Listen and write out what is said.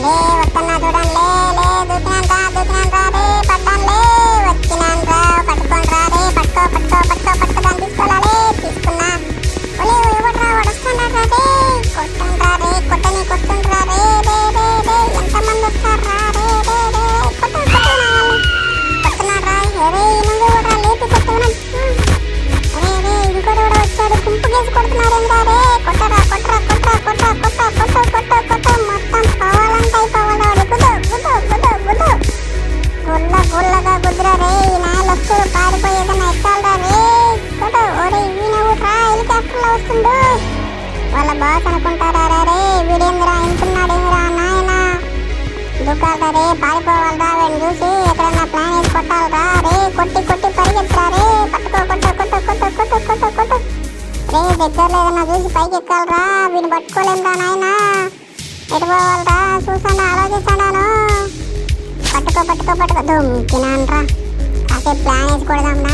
లే వస్తున్నా చూడండి, లే లే దూకినాను రా రే పడ్డాను, లే వచ్చినాను రా పట్టుకోండి రా రే, పట్టుకో దాన్ని తీసుకోవాలా, తీసుకున్నా. ఒలే ఎవడ్రా వస్తున్నాడు రా రే, కొట్టండి రా రే, కొట్టనీకి వస్తుండ్రా రే రే రే రే, ఎంతమంది వస్తారు రా రే రే రే, కొట్టున్నాడు రా. అరే నువ్వు కూడా లేపి కొట్టుకున్నాం. అరే రే ఇంకోటి కూడా వచ్చాడు, గుంపు గేసి కొడుతున్నాడు ఏంద్రా రే, కొట్టరా మొత్తం పవాలంటే అయిపోవాలి. గుల్లగా గుద్దురా రే, ఈ నాయలు వస్తుడు పారిపోయేదన్నా ఎక్కాలరా రే, కొట్టు. ఓరే ఈయన ఊట్రా హెలికాప్టర్లో వస్తుండు, వాళ్ళ బాస్ అనుకుంటారా రే, వీడేంద్రా ఇంటున్నాడేంద్రా నాయన, దుకాలరా రే, పారిపోవాలరా, వీడిని చూసి ఎక్కడన్నా ప్లాన్ వేసి కొట్టాలరా రే, కొట్టి పరిగెత్తరా రే, పట్టుకో రే, దగ్గరలో ఏదన్నా చూసి పైకి ఎక్కాలరా, వీడిని పట్టుకోలేంరా నాయన, ఎటు పోవాలరా చూసాను ఆలోచిస్తాను, పట్టుకో దుమ్కినాను రా, కాసేపు ప్లాన్ వేసి కొడదాం నా.